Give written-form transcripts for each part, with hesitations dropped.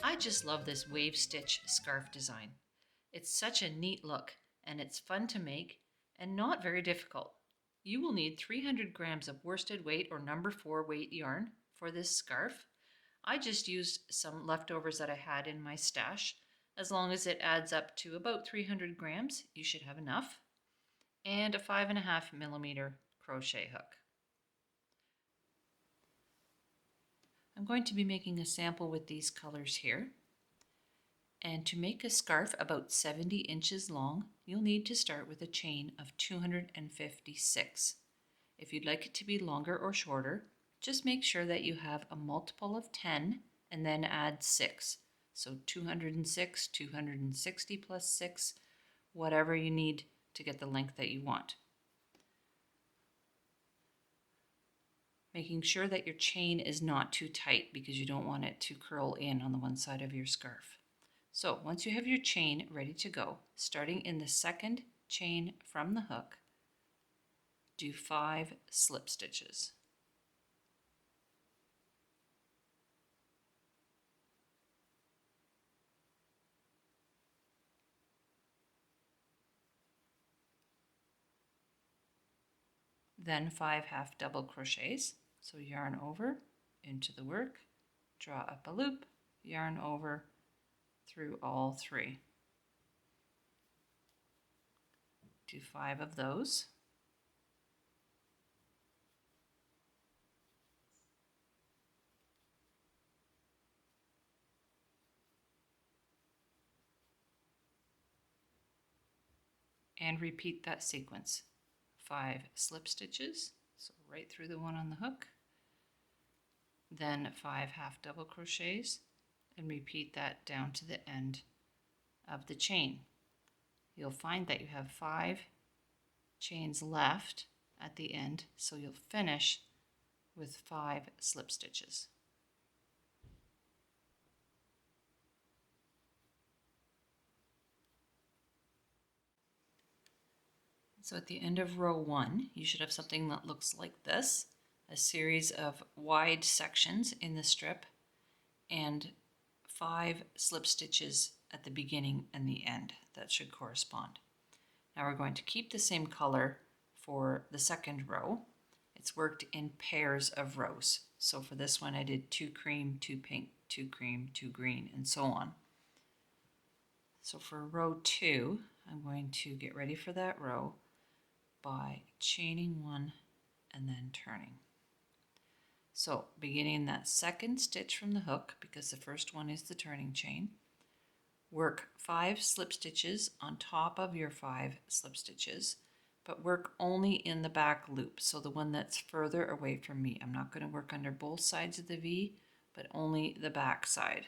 I just love this wave stitch scarf design. It's such a neat look and it's fun to make and not very difficult. You will need 300 grams of worsted weight or number 4 weight yarn for this scarf. I just used some leftovers that I had in my stash. As long as it adds up to about 300 grams, you should have enough. And a 5.5 millimeter crochet hook. I'm going to be making a sample with these colors here. And to make a scarf about 70 inches long, you'll need to start with a chain of 256. If you'd like it to be longer or shorter, just make sure that you have a multiple of 10 and then add 6. So 206, 260 plus 6, whatever you need to get the length that you want. Making sure that your chain is not too tight because you don't want it to curl in on the one side of your scarf. So once you have your chain ready to go, starting in the second chain from the hook, do 5 slip stitches. Then 5 half double crochets. So yarn over, into the work, draw up a loop, yarn over through all 3. Do 5 of those. And repeat that sequence. 5 slip stitches, so right through the one on the hook. Then 5 half double crochets, and repeat that down to the end of the chain. You'll find that you have 5 chains left at the end, so you'll finish with 5 slip stitches. So at the end of row 1, you should have something that looks like this, a series of wide sections in the strip and 5 slip stitches at the beginning and the end that should correspond. Now we're going to keep the same color for the second row. It's worked in pairs of rows. So for this one I did 2 cream, 2 pink, 2 cream, 2 green, and so on. So for row 2, I'm going to get ready for that row by chaining 1 and then turning. So beginning that second stitch from the hook, because the first one is the turning chain, work 5 slip stitches on top of your 5 slip stitches, but work only in the back loop, so the one that's further away from me. I'm not going to work under both sides of the V, but only the back side.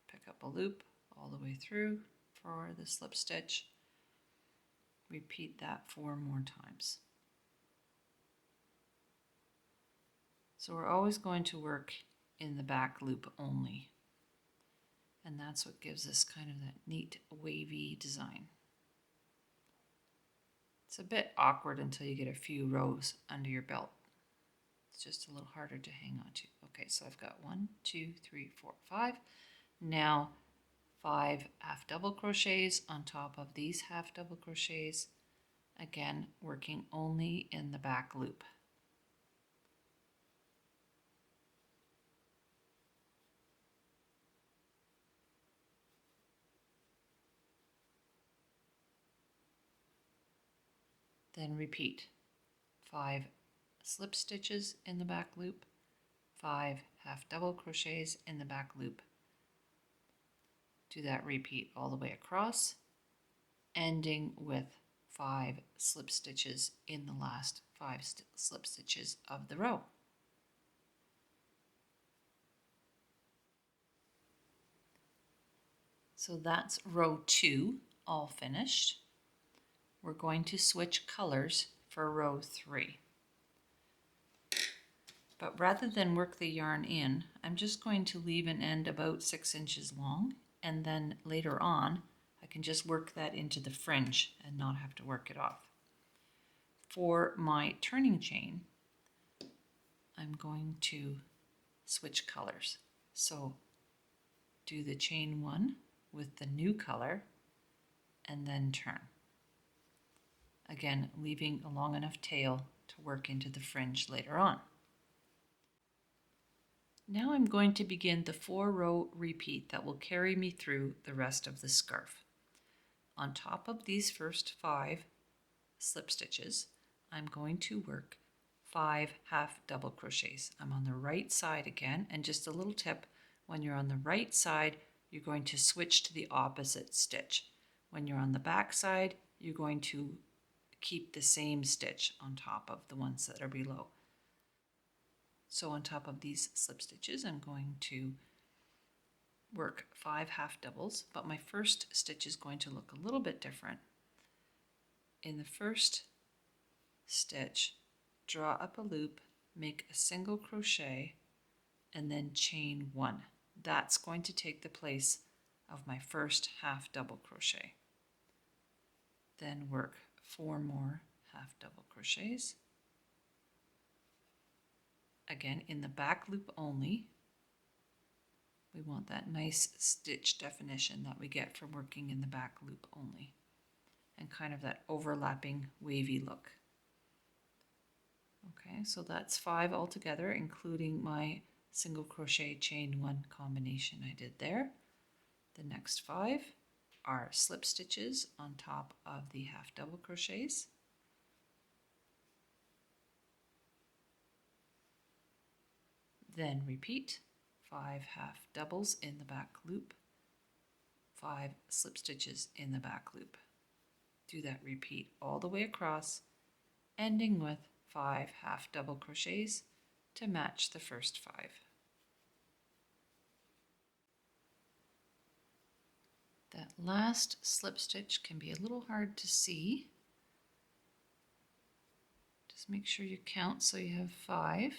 Pick up a loop all the way through for the slip stitch. Repeat that 4 more times. So we're always going to work in the back loop only. And that's what gives us kind of that neat wavy design. It's a bit awkward until you get a few rows under your belt. It's just a little harder to hang on to. Okay, so I've got 1, 2, 3, 4, 5. Now 5 half double crochets on top of these half double crochets. Again, working only in the back loop. Then repeat 5 slip stitches in the back loop, 5 half double crochets in the back loop. Do that repeat all the way across, ending with 5 slip stitches in the last 5 slip stitches of the row. So that's row 2 all finished. We're going to switch colors for row 3. But rather than work the yarn in, I'm just going to leave an end about 6 inches long, and then later on I can just work that into the fringe and not have to work it off. For my turning chain, I'm going to switch colors. So do the chain 1 with the new color and then turn. Again, leaving a long enough tail to work into the fringe later on. Now I'm going to begin the 4-row repeat that will carry me through the rest of the scarf. On top of these first 5 slip stitches, I'm going to work 5 half double crochets. I'm on the right side again, and just a little tip, when you're on the right side, you're going to switch to the opposite stitch. When you're on the back side, you're going to keep the same stitch on top of the ones that are below. So on top of these slip stitches, I'm going to work 5 half doubles, but my first stitch is going to look a little bit different. In the first stitch, draw up a loop, make a single crochet, and then chain 1. That's going to take the place of my first half double crochet. Then work 4 more half double crochets. Again, in the back loop only. We want that nice stitch definition that we get from working in the back loop only, and kind of that overlapping wavy look. Okay, so that's 5 altogether, including my single crochet chain 1 combination I did there. The next 5 are slip stitches on top of the half double crochets. Then repeat 5 half doubles in the back loop, 5 slip stitches in the back loop. Do that repeat all the way across, ending with 5 half double crochets to match the first 5. That last slip stitch can be a little hard to see. Just make sure you count so you have 5.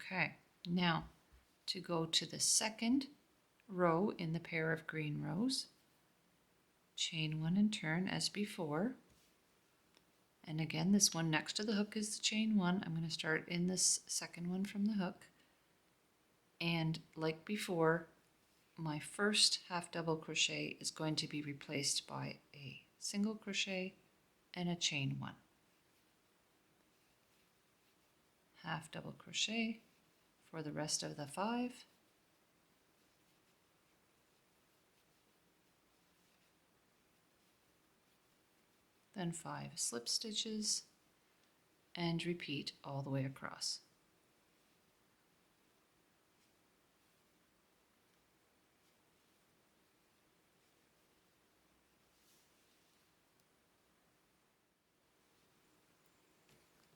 Okay, now to go to the second row in the pair of green rows, chain 1 and turn as before. And again, this one next to the hook is the chain 1. I'm going to start in this second one from the hook. And like before, my first half double crochet is going to be replaced by a single crochet and a chain 1. Half double crochet for the rest of the 5. Then 5 slip stitches and repeat all the way across.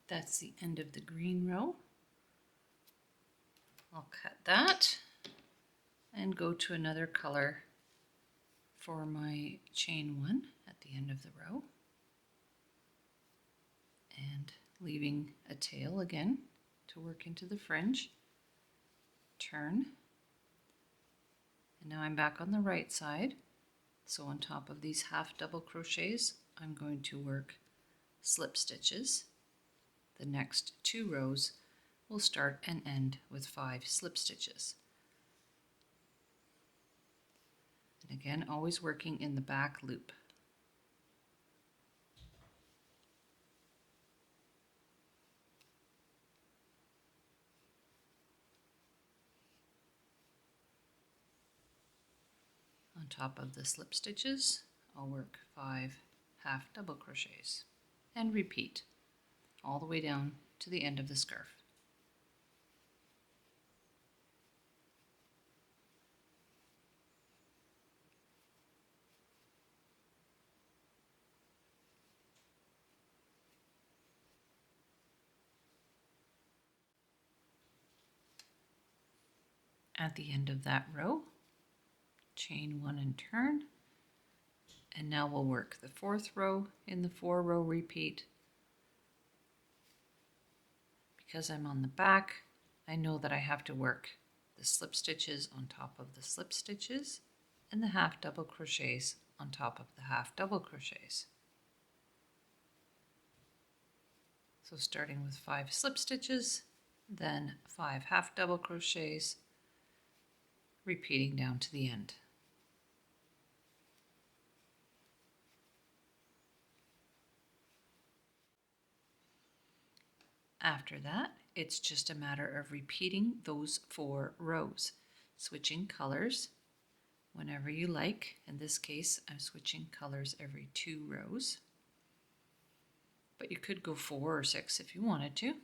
That's the end of the green row. I'll cut that and go to another color for my chain 1 at the end of the row. And leaving a tail again to work into the fringe. Turn. And now I'm back on the right side. So on top of these half double crochets, I'm going to work slip stitches. The next 2 rows will start and end with 5 slip stitches. And again, always working in the back loop. On top of the slip stitches, I'll work 5 half double crochets and repeat all the way down to the end of the scarf. At the end of that row, chain 1 and turn, and now we'll work the 4th row in the 4-row repeat. Because I'm on the back, I know that I have to work the slip stitches on top of the slip stitches and the half double crochets on top of the half double crochets. So starting with 5 slip stitches then 5 half double crochets, repeating down to the end. After that, it's just a matter of repeating those 4 rows, switching colors whenever you like. In this case, I'm switching colors every 2 rows, but you could go 4 or 6 if you wanted to.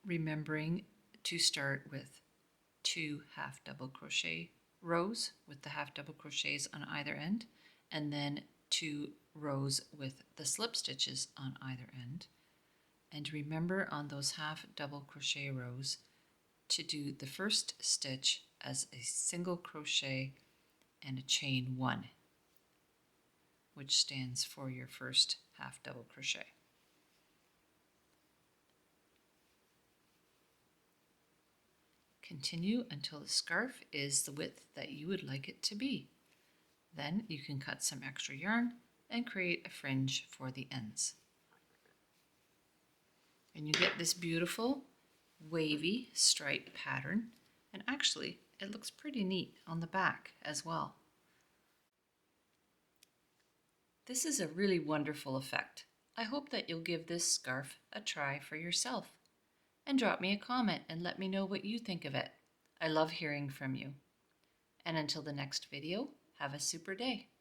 Remembering to start with 2 half double crochet rows with the half double crochets on either end, and then 2 rows with the slip stitches on either end. And remember on those half double crochet rows to do the first stitch as a single crochet and a chain 1, which stands for your first half double crochet. Continue until the scarf is the width that you would like it to be. Then you can cut some extra yarn and create a fringe for the ends. And you get this beautiful wavy stripe pattern, and actually it looks pretty neat on the back as well. This is a really wonderful effect. I hope that you'll give this scarf a try for yourself. And drop me a comment and let me know what you think of it. I love hearing from you. And until the next video, have a super day.